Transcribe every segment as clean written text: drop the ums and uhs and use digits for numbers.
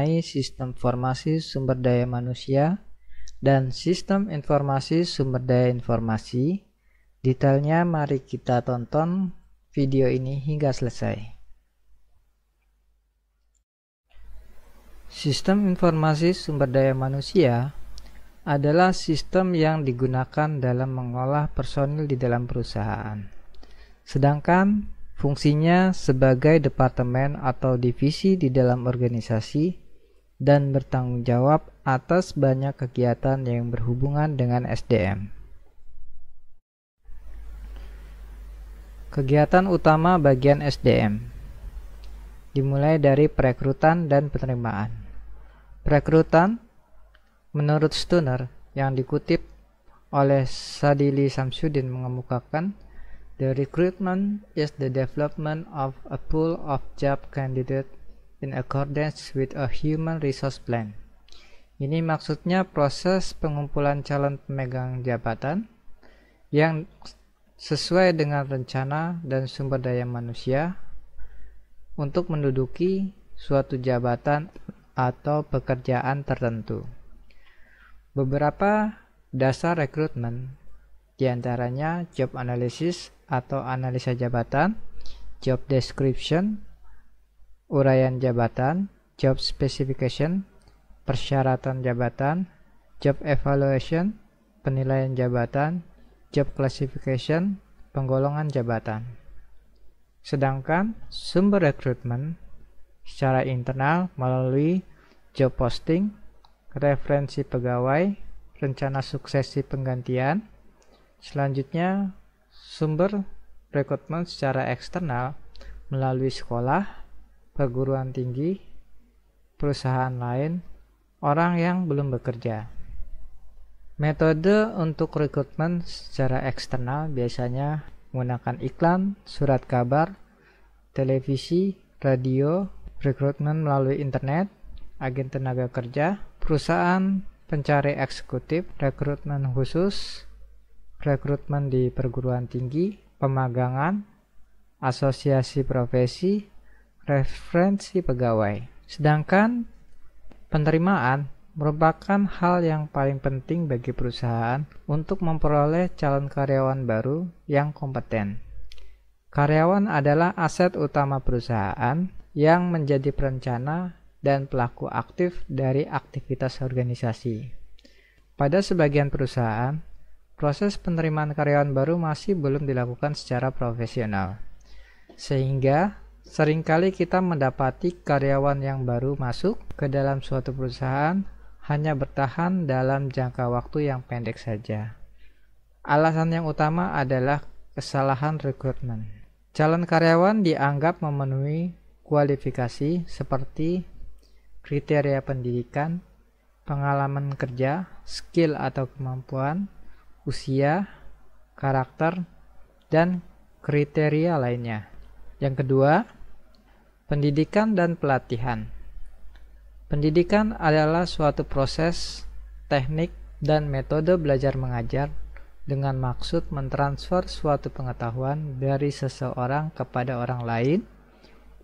sistem informasi sumber daya manusia dan sistem informasi sumber daya informasi. Detailnya mari kita tonton video ini hingga selesai. Sistem informasi sumber daya manusia adalah sistem yang digunakan dalam mengolah personil di dalam perusahaan. Sedangkan fungsinya sebagai departemen atau divisi di dalam organisasi dan bertanggung jawab atas banyak kegiatan yang berhubungan dengan SDM. Kegiatan utama bagian SDM dimulai dari perekrutan dan penerimaan. Perekrutan, menurut Stoner yang dikutip oleh Sadili Samsudin, mengemukakan, "The recruitment is the development of a pool of job candidate in accordance with a human resource plan." Ini maksudnya proses pengumpulan calon pemegang jabatan yang sesuai dengan rencana dan sumber daya manusia untuk menduduki suatu jabatan atau pekerjaan tertentu. Beberapa dasar rekrutmen, diantaranya job analysis atau analisa jabatan, job description, uraian jabatan, job specification, persyaratan jabatan, job evaluation, penilaian jabatan, job classification, penggolongan jabatan. Sedangkan sumber rekrutmen secara internal melalui job posting, referensi pegawai, rencana suksesi penggantian. Selanjutnya, sumber rekrutmen secara eksternal melalui sekolah, perguruan tinggi, perusahaan lain, orang yang belum bekerja. Metode untuk rekrutmen secara eksternal biasanya menggunakan iklan, surat kabar, televisi, radio, rekrutmen melalui internet, agen tenaga kerja, perusahaan pencari eksekutif, rekrutmen khusus, rekrutmen di perguruan tinggi, pemagangan, asosiasi profesi, referensi pegawai. Sedangkan penerimaan merupakan hal yang paling penting bagi perusahaan untuk memperoleh calon karyawan baru yang kompeten. Karyawan adalah aset utama perusahaan yang menjadi perencana dan pelaku aktif dari aktivitas organisasi. Pada sebagian perusahaan, proses penerimaan karyawan baru masih belum dilakukan secara profesional, sehingga seringkali kita mendapati karyawan yang baru masuk ke dalam suatu perusahaan hanya bertahan dalam jangka waktu yang pendek saja. Alasan yang utama adalah kesalahan rekrutmen. Calon karyawan dianggap memenuhi kualifikasi seperti kriteria pendidikan, pengalaman kerja, skill atau kemampuan, usia, karakter, dan kriteria lainnya. Yang kedua, pendidikan dan pelatihan. Pendidikan adalah suatu proses, teknik, dan metode belajar mengajar dengan maksud mentransfer suatu pengetahuan dari seseorang kepada orang lain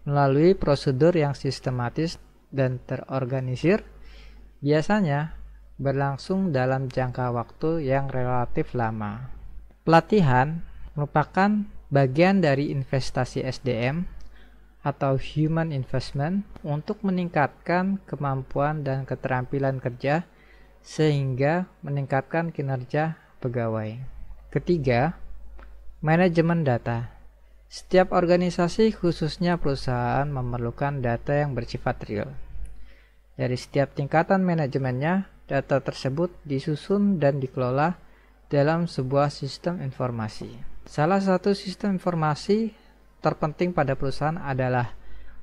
melalui prosedur yang sistematis dan terorganisir, biasanya berlangsung dalam jangka waktu yang relatif lama. Pelatihan merupakan bagian dari investasi SDM atau human investment untuk meningkatkan kemampuan dan keterampilan kerja sehingga meningkatkan kinerja pegawai. Ketiga, manajemen data. Setiap organisasi, khususnya perusahaan, memerlukan data yang bersifat real. Dari setiap tingkatan manajemennya, data tersebut disusun dan dikelola dalam sebuah sistem informasi. Salah satu sistem informasi terpenting pada perusahaan adalah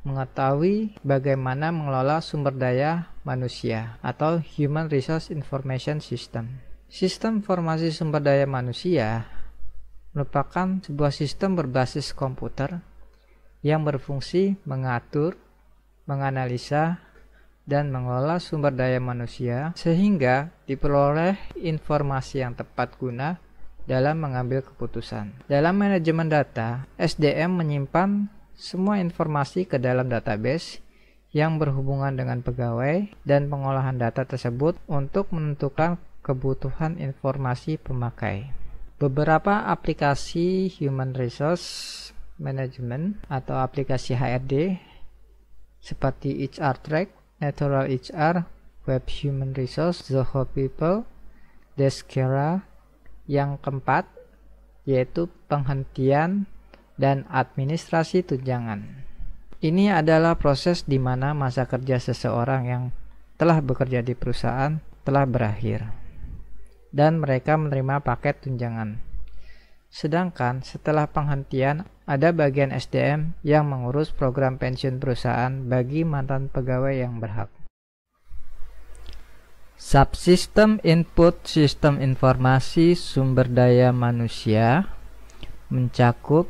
mengetahui bagaimana mengelola sumber daya manusia atau Human Resource Information System. Sistem informasi sumber daya manusia merupakan sebuah sistem berbasis komputer yang berfungsi mengatur, menganalisa, dan mengelola sumber daya manusia sehingga diperoleh informasi yang tepat guna dalam mengambil keputusan. Dalam manajemen data, SDM menyimpan semua informasi ke dalam database yang berhubungan dengan pegawai dan pengolahan data tersebut untuk menentukan kebutuhan informasi pemakai. Beberapa aplikasi Human Resource Management atau aplikasi HRD seperti HRtrack, Natural HR, Web Human Resource, Zoho People, Deskera. Yang keempat yaitu penghentian dan administrasi tunjangan. Ini adalah proses di mana masa kerja seseorang yang telah bekerja di perusahaan telah berakhir dan mereka menerima paket tunjangan. Sedangkan setelah penghentian ada bagian SDM yang mengurus program pensiun perusahaan bagi mantan pegawai yang berhak. Subsistem input sistem informasi sumber daya manusia mencakup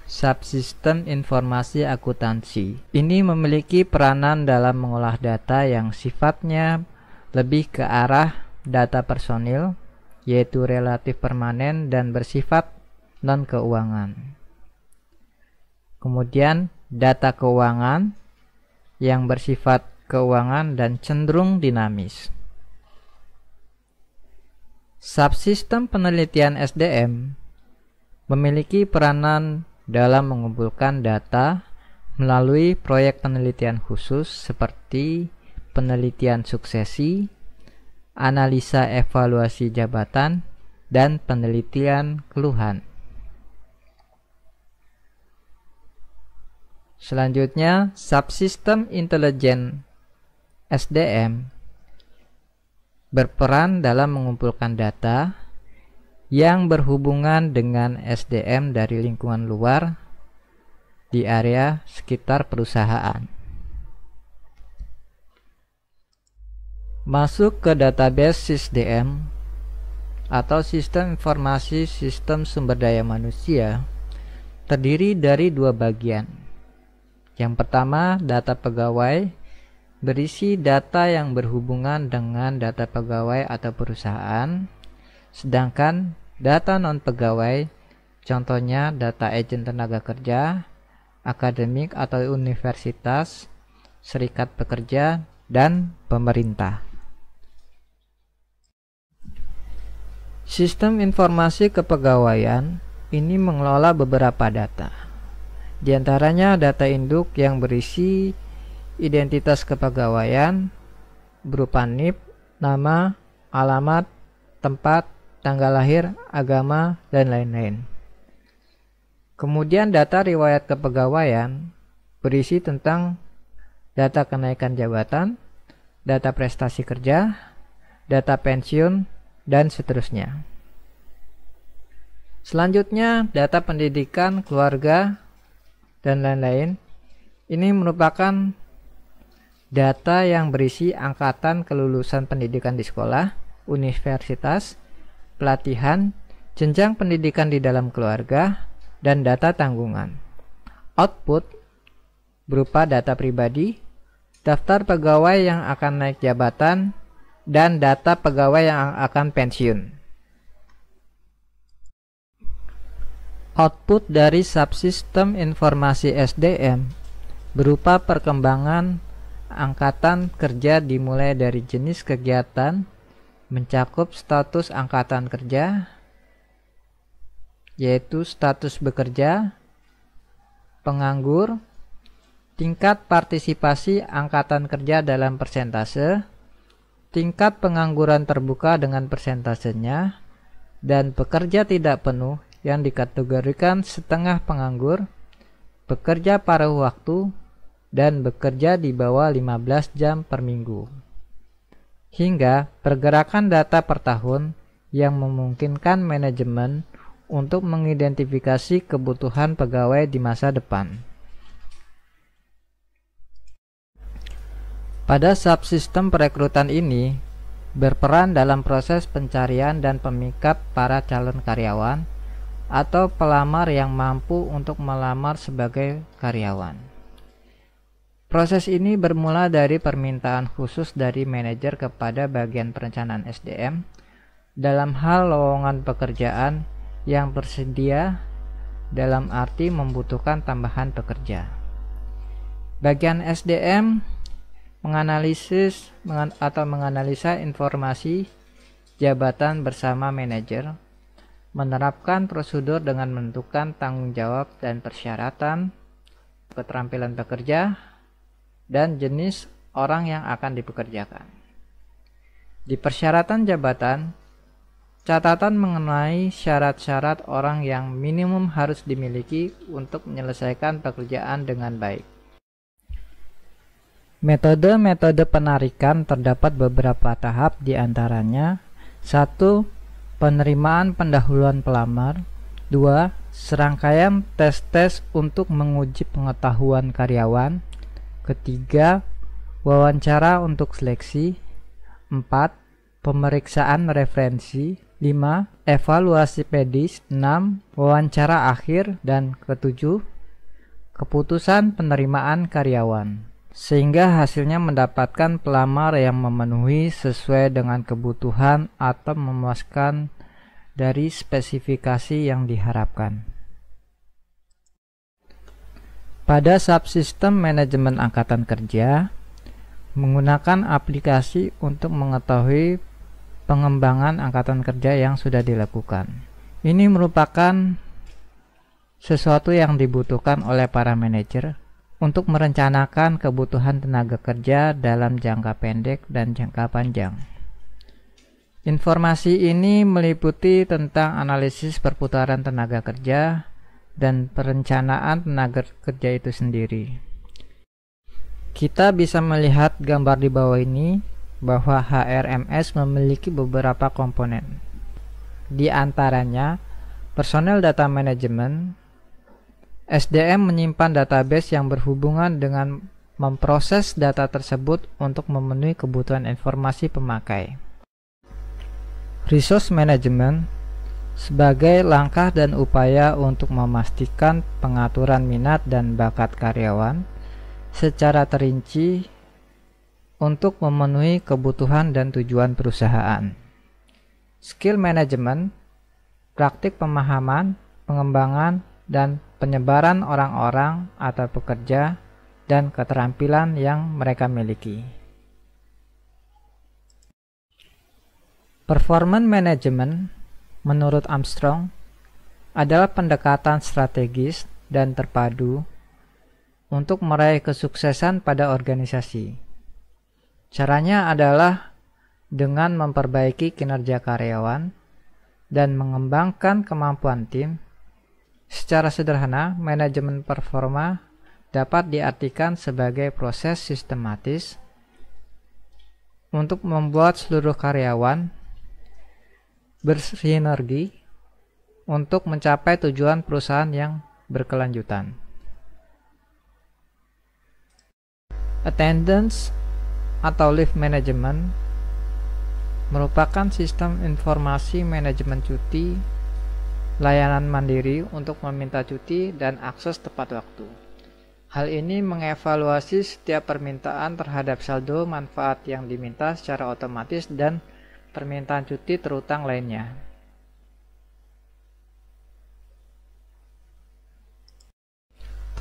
subsistem informasi akuntansi. Ini memiliki peranan dalam mengolah data yang sifatnya lebih ke arah data personil, yaitu relatif permanen dan bersifat non-keuangan. Kemudian data keuangan yang bersifat keuangan dan cenderung dinamis. Subsistem penelitian SDM memiliki peranan dalam mengumpulkan data melalui proyek penelitian khusus seperti penelitian suksesi, analisa evaluasi jabatan, dan penelitian keluhan. Selanjutnya, subsistem intelijen SDM berperan dalam mengumpulkan data yang berhubungan dengan SDM dari lingkungan luar di area sekitar perusahaan. Masuk ke database SISDM atau Sistem Informasi Sistem Sumber Daya Manusia terdiri dari dua bagian. Yang pertama, data pegawai berisi data yang berhubungan dengan data pegawai atau perusahaan. Sedangkan data non-pegawai, contohnya data agen tenaga kerja, akademik atau universitas, serikat pekerja, dan pemerintah. Sistem informasi kepegawaian ini mengelola beberapa data. Di antaranya data induk yang berisi identitas kepegawaian berupa NIP, nama, alamat, tempat, tanggal lahir, agama, dan lain-lain. Kemudian data riwayat kepegawaian berisi tentang data kenaikan jabatan, data prestasi kerja, data pensiun, dan seterusnya. Selanjutnya, data pendidikan, keluarga, dan lain-lain. Ini merupakan data yang berisi angkatan kelulusan pendidikan di sekolah, universitas, pelatihan, jenjang pendidikan di dalam keluarga, dan data tanggungan. Output berupa data pribadi, daftar pegawai yang akan naik jabatan, dan data pegawai yang akan pensiun. Output dari subsistem informasi SDM berupa perkembangan angkatan kerja dimulai dari jenis kegiatan, mencakup status angkatan kerja, yaitu status bekerja, penganggur, tingkat partisipasi angkatan kerja dalam persentase, tingkat pengangguran terbuka dengan persentasenya, dan pekerja tidak penuh yang dikategorikan setengah penganggur, bekerja paruh waktu, dan bekerja di bawah 15 jam per minggu. Hingga pergerakan data per tahun yang memungkinkan manajemen untuk mengidentifikasi kebutuhan pegawai di masa depan. Pada subsistem perekrutan ini berperan dalam proses pencarian dan pemikat para calon karyawan atau pelamar yang mampu untuk melamar sebagai karyawan. Proses ini bermula dari permintaan khusus dari manajer kepada bagian perencanaan SDM dalam hal lowongan pekerjaan yang tersedia, dalam arti membutuhkan tambahan pekerja. Bagian SDM menganalisa informasi jabatan bersama manajer, menerapkan prosedur dengan menentukan tanggung jawab dan persyaratan, keterampilan pekerja, dan jenis orang yang akan dipekerjakan. Di persyaratan jabatan, catatan mengenai syarat-syarat orang yang minimum harus dimiliki untuk menyelesaikan pekerjaan dengan baik. Metode-metode penarikan terdapat beberapa tahap, di antaranya 1. Penerimaan pendahuluan pelamar. 2. Serangkaian tes-tes untuk menguji pengetahuan karyawan. Ketiga, wawancara untuk seleksi. 4. Pemeriksaan referensi. 5. Evaluasi medis. 6. Wawancara akhir. Dan ketujuh, keputusan penerimaan karyawan, sehingga hasilnya mendapatkan pelamar yang memenuhi sesuai dengan kebutuhan atau memuaskan dari spesifikasi yang diharapkan. Pada subsistem manajemen angkatan kerja, menggunakan aplikasi untuk mengetahui pengembangan angkatan kerja yang sudah dilakukan. Ini merupakan sesuatu yang dibutuhkan oleh para manajer untuk merencanakan kebutuhan tenaga kerja dalam jangka pendek dan jangka panjang. Informasi ini meliputi tentang analisis perputaran tenaga kerja dan perencanaan tenaga kerja itu sendiri. Kita bisa melihat gambar di bawah ini bahwa HRMS memiliki beberapa komponen. Di antaranya, personel data management. SDM menyimpan database yang berhubungan dengan memproses data tersebut untuk memenuhi kebutuhan informasi pemakai. Resource management sebagai langkah dan upaya untuk memastikan pengaturan minat dan bakat karyawan secara terinci untuk memenuhi kebutuhan dan tujuan perusahaan. Skill management, praktik pemahaman, pengembangan, dan penyebaran orang-orang atau pekerja dan keterampilan yang mereka miliki. Performance management, menurut Armstrong, adalah pendekatan strategis dan terpadu untuk meraih kesuksesan pada organisasi. Caranya adalah dengan memperbaiki kinerja karyawan dan mengembangkan kemampuan tim. Secara sederhana, manajemen performa dapat diartikan sebagai proses sistematis untuk membuat seluruh karyawan bersinergi untuk mencapai tujuan perusahaan yang berkelanjutan. Attendance atau leave management merupakan sistem informasi manajemen cuti, layanan mandiri untuk meminta cuti dan akses tepat waktu. Hal ini mengevaluasi setiap permintaan terhadap saldo manfaat yang diminta secara otomatis dan permintaan cuti terutang lainnya.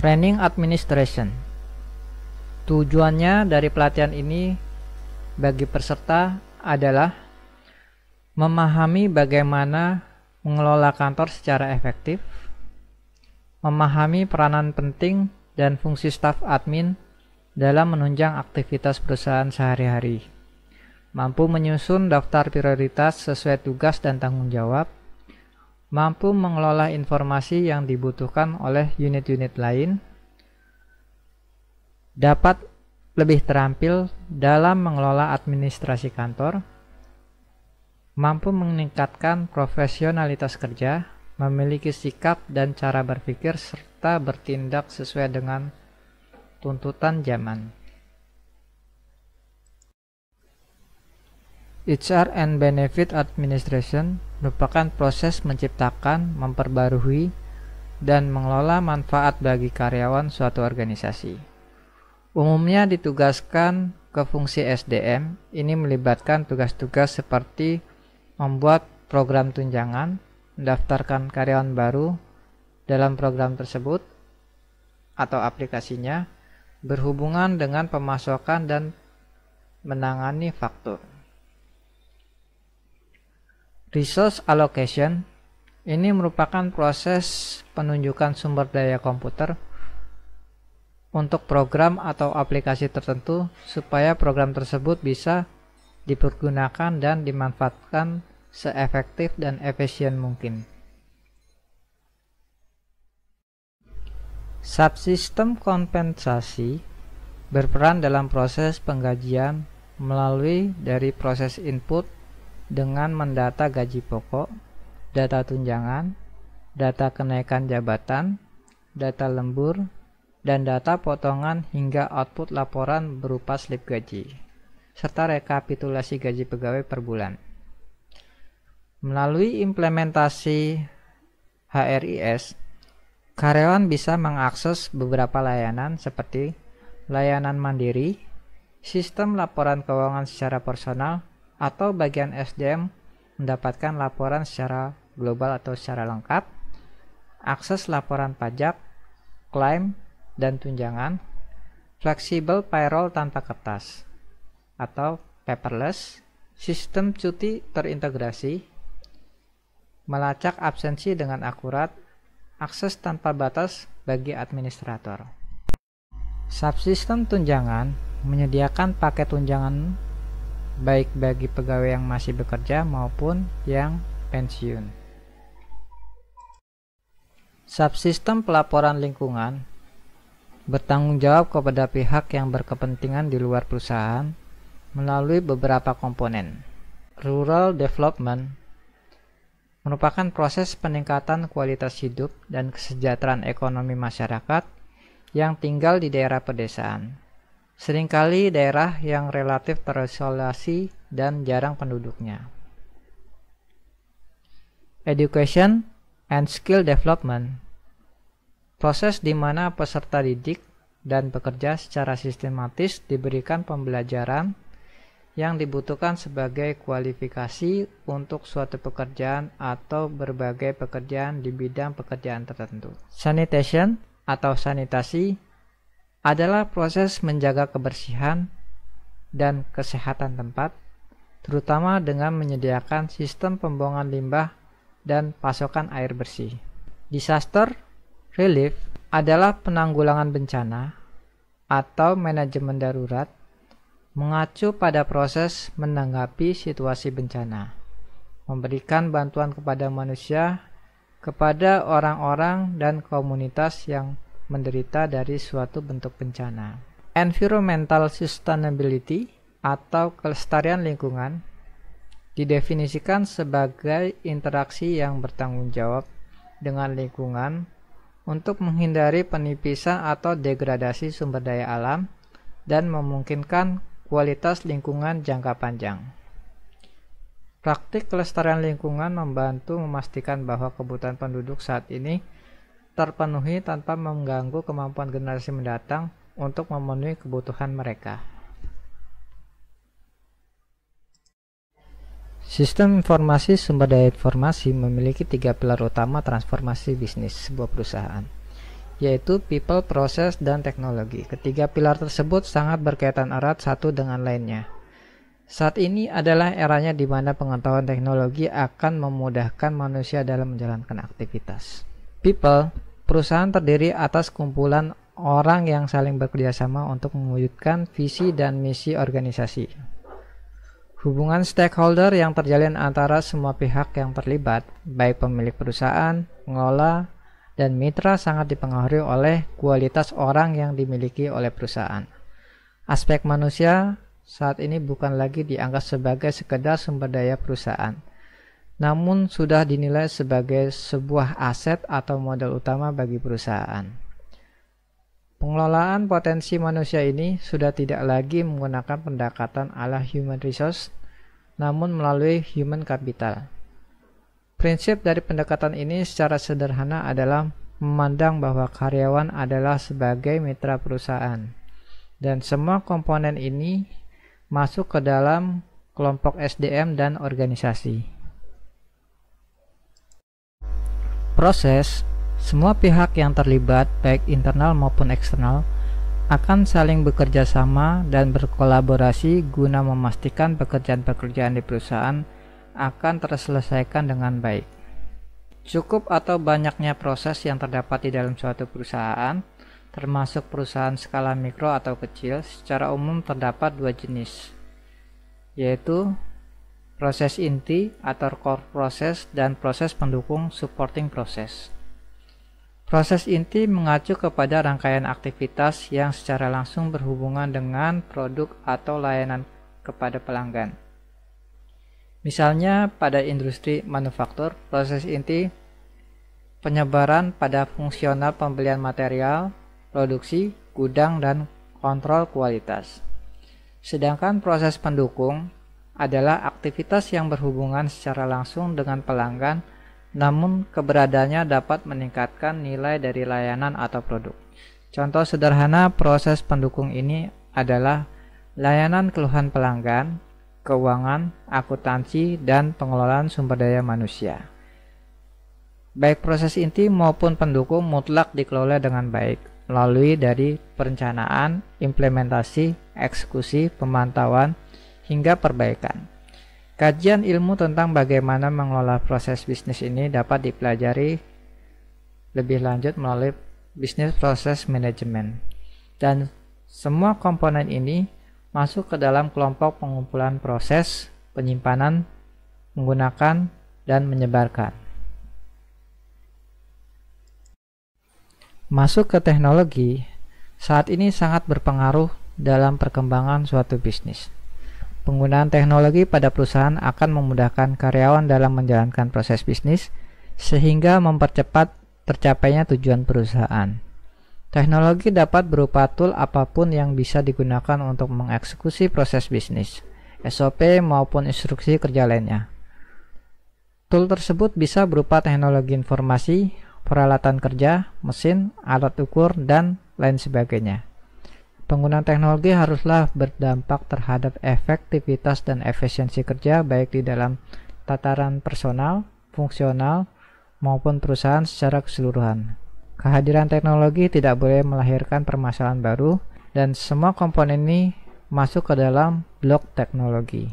Training administration. Tujuannya dari pelatihan ini bagi peserta adalah memahami bagaimana mengelola kantor secara efektif, memahami peranan penting dan fungsi staf admin dalam menunjang aktivitas perusahaan sehari-hari, mampu menyusun daftar prioritas sesuai tugas dan tanggung jawab, mampu mengelola informasi yang dibutuhkan oleh unit-unit lain, dapat lebih terampil dalam mengelola administrasi kantor, mampu meningkatkan profesionalitas kerja, memiliki sikap dan cara berpikir serta bertindak sesuai dengan tuntutan zaman. HR and Benefit Administration merupakan proses menciptakan, memperbarui, dan mengelola manfaat bagi karyawan suatu organisasi. Umumnya ditugaskan ke fungsi SDM. Ini melibatkan tugas-tugas seperti membuat program tunjangan, mendaftarkan karyawan baru dalam program tersebut atau aplikasinya, berhubungan dengan pemasukan dan menangani faktur. Resource allocation ini merupakan proses penunjukan sumber daya komputer untuk program atau aplikasi tertentu supaya program tersebut bisa dipergunakan dan dimanfaatkan seefektif dan efisien mungkin. Subsistem kompensasi berperan dalam proses penggajian melalui dari proses input dengan mendata gaji pokok, data tunjangan, data kenaikan jabatan, data lembur, dan data potongan hingga output laporan berupa slip gaji, serta rekapitulasi gaji pegawai per bulan. Melalui implementasi HRIS, karyawan bisa mengakses beberapa layanan seperti layanan mandiri, sistem laporan keuangan secara personal, atau bagian SDM mendapatkan laporan secara global atau secara lengkap, akses laporan pajak, klaim, dan tunjangan, fleksibel payroll tanpa kertas atau paperless, sistem cuti terintegrasi, melacak absensi dengan akurat, akses tanpa batas bagi administrator. Subsistem tunjangan menyediakan paket tunjangan baik bagi pegawai yang masih bekerja maupun yang pensiun. Subsistem pelaporan lingkungan bertanggung jawab kepada pihak yang berkepentingan di luar perusahaan melalui beberapa komponen. Rural development merupakan proses peningkatan kualitas hidup dan kesejahteraan ekonomi masyarakat yang tinggal di daerah pedesaan. Seringkali daerah yang relatif terisolasi dan jarang penduduknya. Education and skill development, proses di mana peserta didik dan pekerja secara sistematis diberikan pembelajaran yang dibutuhkan sebagai kualifikasi untuk suatu pekerjaan atau berbagai pekerjaan di bidang pekerjaan tertentu. Sanitation atau sanitasi adalah proses menjaga kebersihan dan kesehatan tempat, terutama dengan menyediakan sistem pembuangan limbah dan pasokan air bersih. Disaster relief adalah penanggulangan bencana atau manajemen darurat mengacu pada proses menanggapi situasi bencana, memberikan bantuan kepada manusia, kepada orang-orang dan komunitas yang menderita dari suatu bentuk bencana. Environmental sustainability atau kelestarian lingkungan didefinisikan sebagai interaksi yang bertanggung jawab dengan lingkungan untuk menghindari penipisan atau degradasi sumber daya alam dan memungkinkan kualitas lingkungan jangka panjang. Praktik kelestarian lingkungan membantu memastikan bahwa kebutuhan penduduk saat ini terpenuhi tanpa mengganggu kemampuan generasi mendatang untuk memenuhi kebutuhan mereka. Sistem informasi sumber daya informasi memiliki 3 pilar utama transformasi bisnis sebuah perusahaan, yaitu people, process, dan teknologi. Ketiga pilar tersebut sangat berkaitan erat satu dengan lainnya. Saat ini adalah eranya di mana pengetahuan teknologi akan memudahkan manusia dalam menjalankan aktivitas. People, perusahaan terdiri atas kumpulan orang yang saling bekerjasama untuk mewujudkan visi dan misi organisasi. Hubungan stakeholder yang terjalin antara semua pihak yang terlibat, baik pemilik perusahaan, pengelola, dan mitra sangat dipengaruhi oleh kualitas orang yang dimiliki oleh perusahaan. Aspek manusia saat ini bukan lagi dianggap sebagai sekedar sumber daya perusahaan, namun sudah dinilai sebagai sebuah aset atau modal utama bagi perusahaan. Pengelolaan potensi manusia ini sudah tidak lagi menggunakan pendekatan ala human resource, namun melalui human capital. Prinsip dari pendekatan ini secara sederhana adalah memandang bahwa karyawan adalah sebagai mitra perusahaan, dan semua komponen ini masuk ke dalam kelompok SDM dan organisasi. Proses, semua pihak yang terlibat baik internal maupun eksternal akan saling bekerja sama dan berkolaborasi guna memastikan pekerjaan-pekerjaan di perusahaan akan terselesaikan dengan baik. Cukup atau banyaknya proses yang terdapat di dalam suatu perusahaan, termasuk perusahaan skala mikro atau kecil, secara umum terdapat dua jenis, yaitu proses inti atau core process dan proses pendukung supporting process. Proses inti mengacu kepada rangkaian aktivitas yang secara langsung berhubungan dengan produk atau layanan kepada pelanggan. Misalnya pada industri manufaktur, proses inti penyebaran pada fungsional pembelian material, produksi, gudang, dan kontrol kualitas. Sedangkan proses pendukung adalah aktivitas yang berhubungan secara langsung dengan pelanggan, namun keberadaannya dapat meningkatkan nilai dari layanan atau produk. Contoh sederhana proses pendukung ini adalah layanan keluhan pelanggan, keuangan, akuntansi, dan pengelolaan sumber daya manusia. Baik proses inti maupun pendukung mutlak dikelola dengan baik melalui dari perencanaan, implementasi, eksekusi, pemantauan, hingga perbaikan. Kajian ilmu tentang bagaimana mengelola proses bisnis ini dapat dipelajari lebih lanjut melalui Business Process Management. Dan semua komponen ini masuk ke dalam kelompok pengumpulan proses, penyimpanan, menggunakan, dan menyebarkan. Masuk ke teknologi, saat ini sangat berpengaruh dalam perkembangan suatu bisnis. Penggunaan teknologi pada perusahaan akan memudahkan karyawan dalam menjalankan proses bisnis, sehingga mempercepat tercapainya tujuan perusahaan. Teknologi dapat berupa tool apapun yang bisa digunakan untuk mengeksekusi proses bisnis, SOP maupun instruksi kerja lainnya. Tool tersebut bisa berupa teknologi informasi, peralatan kerja, mesin, alat ukur, dan lain sebagainya. Penggunaan teknologi haruslah berdampak terhadap efektivitas dan efisiensi kerja baik di dalam tataran personal, fungsional, maupun perusahaan secara keseluruhan. Kehadiran teknologi tidak boleh melahirkan permasalahan baru, dan semua komponen ini masuk ke dalam blok teknologi.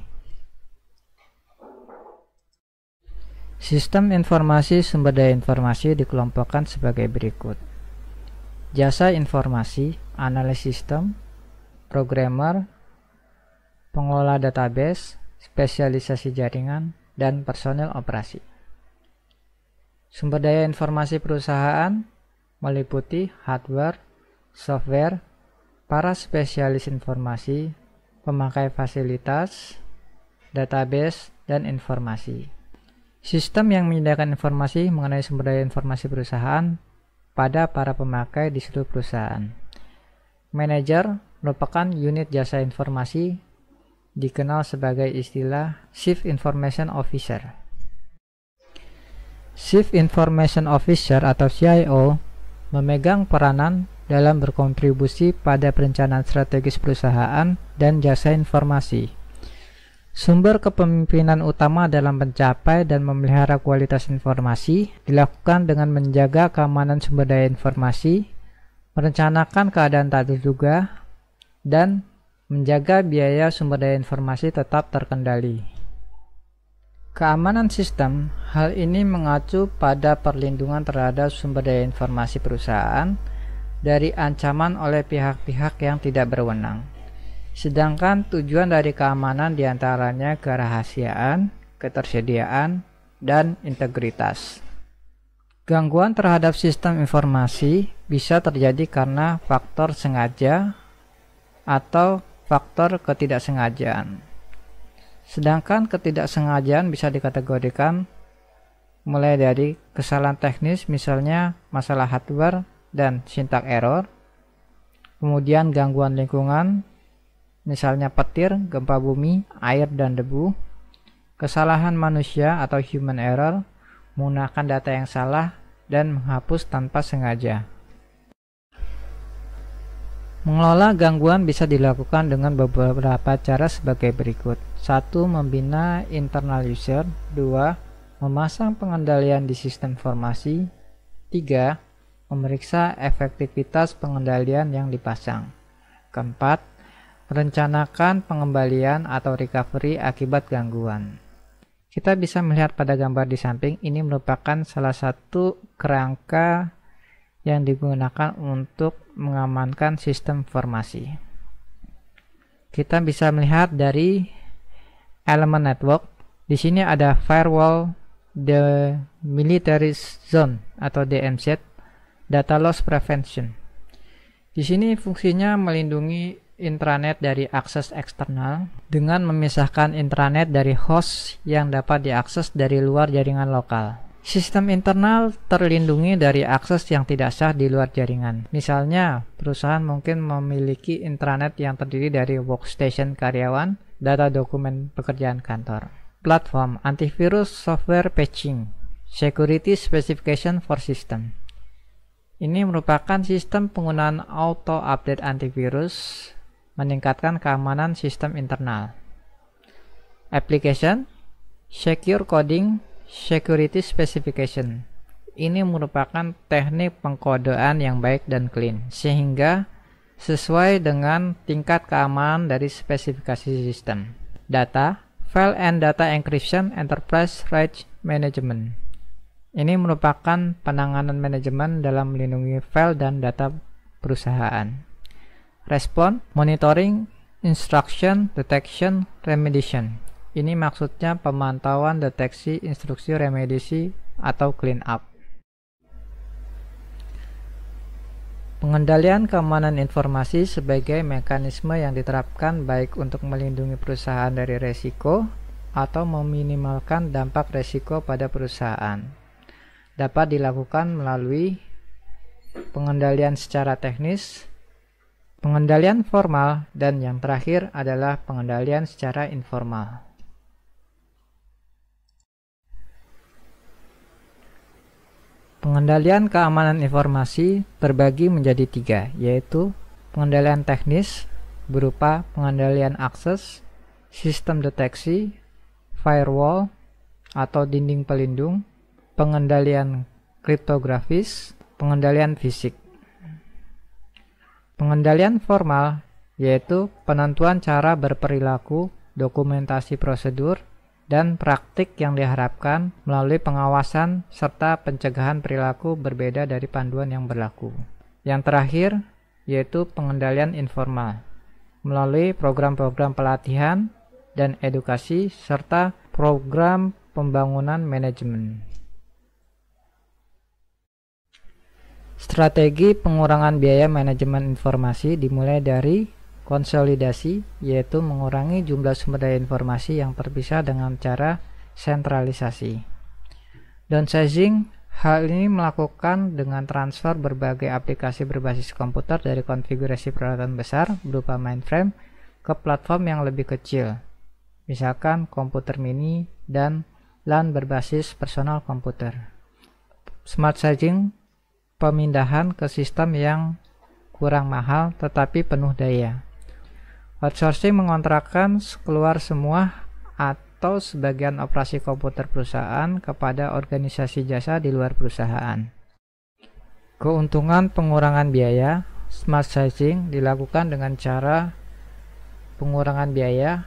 Sistem informasi sumber daya informasi dikelompokkan sebagai berikut. Jasa informasi, analis sistem, programmer, pengelola database, spesialisasi jaringan, dan personel operasi. Sumber daya informasi perusahaan meliputi hardware, software, para spesialis informasi, pemakai fasilitas, database, dan informasi. Sistem yang menyediakan informasi mengenai sumber daya informasi perusahaan pada para pemakai di seluruh perusahaan. Manajer merupakan unit jasa informasi, dikenal sebagai istilah Chief Information Officer. Chief Information Officer atau CIO memegang peranan dalam berkontribusi pada perencanaan strategis perusahaan dan jasa informasi. Sumber kepemimpinan utama dalam mencapai dan memelihara kualitas informasi dilakukan dengan menjaga keamanan sumber daya informasi, merencanakan keadaan tak terduga, dan menjaga biaya sumber daya informasi tetap terkendali. Keamanan sistem, hal ini mengacu pada perlindungan terhadap sumber daya informasi perusahaan dari ancaman oleh pihak-pihak yang tidak berwenang. Sedangkan tujuan dari keamanan diantaranya kerahasiaan, ketersediaan, dan integritas. Gangguan terhadap sistem informasi bisa terjadi karena faktor sengaja atau faktor ketidaksengajaan. Sedangkan ketidaksengajaan bisa dikategorikan mulai dari kesalahan teknis, misalnya masalah hardware dan syntax error, kemudian gangguan lingkungan, misalnya petir, gempa bumi, air, dan debu, kesalahan manusia atau human error, menggunakan data yang salah, dan menghapus tanpa sengaja. Mengelola gangguan bisa dilakukan dengan beberapa cara sebagai berikut. 1. Membina internal user. 2. Memasang pengendalian di sistem informasi. 3. Memeriksa efektivitas pengendalian yang dipasang. Keempat, merencanakan pengembalian atau recovery akibat gangguan. Kita bisa melihat pada gambar di samping, ini merupakan salah satu kerangka yang digunakan untuk mengamankan sistem informasi. Kita bisa melihat dari elemen network. Di sini ada firewall, demilitarized zone atau DMZ, data loss prevention. Di sini fungsinya melindungi intranet dari akses eksternal dengan memisahkan intranet dari host yang dapat diakses dari luar jaringan lokal. Sistem internal terlindungi dari akses yang tidak sah di luar jaringan. Misalnya, perusahaan mungkin memiliki intranet yang terdiri dari workstation karyawan, data dokumen pekerjaan kantor. Platform antivirus software patching, security specification for system. Ini merupakan sistem penggunaan auto update antivirus, meningkatkan keamanan sistem internal. Application, secure coding, security specification. Ini merupakan teknik pengkodean yang baik dan clean, sehingga sesuai dengan tingkat keamanan dari spesifikasi sistem. Data, file and data encryption, enterprise rights management. Ini merupakan penanganan manajemen dalam melindungi file dan data perusahaan. Respon, monitoring, instruction, detection, remediation. Ini maksudnya pemantauan, deteksi, instruksi, remedisi, atau clean up. Pengendalian keamanan informasi sebagai mekanisme yang diterapkan baik untuk melindungi perusahaan dari resiko atau meminimalkan dampak resiko pada perusahaan. Dapat dilakukan melalui pengendalian secara teknis, pengendalian formal, dan yang terakhir adalah pengendalian secara informal. Pengendalian keamanan informasi terbagi menjadi 3, yaitu pengendalian teknis berupa pengendalian akses, sistem deteksi, firewall atau dinding pelindung, pengendalian kriptografis, pengendalian fisik. Pengendalian formal yaitu penentuan cara berperilaku, dokumentasi prosedur, dan praktik yang diharapkan melalui pengawasan serta pencegahan perilaku berbeda dari panduan yang berlaku. Yang terakhir yaitu pengendalian informal melalui program-program pelatihan dan edukasi serta program pembangunan manajemen. Strategi pengurangan biaya manajemen informasi dimulai dari konsolidasi, yaitu mengurangi jumlah sumber daya informasi yang terpisah dengan cara sentralisasi. Downsizing, hal ini melakukan dengan transfer berbagai aplikasi berbasis komputer dari konfigurasi peralatan besar berupa mainframe ke platform yang lebih kecil, misalkan komputer mini dan LAN berbasis personal komputer. Smart sizing, pemindahan ke sistem yang kurang mahal tetapi penuh daya. Outsourcing mengontrakkan keluar semua atau sebagian operasi komputer perusahaan kepada organisasi jasa di luar perusahaan. Keuntungan pengurangan biaya, smart sizing dilakukan dengan cara pengurangan biaya,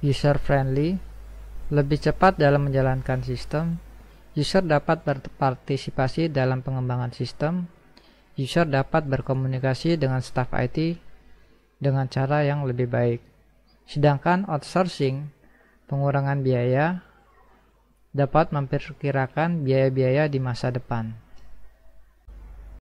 user friendly, lebih cepat dalam menjalankan sistem, user dapat berpartisipasi dalam pengembangan sistem, user dapat berkomunikasi dengan staf IT dengan cara yang lebih baik. Sedangkan outsourcing, pengurangan biaya, dapat memperkirakan biaya-biaya di masa depan.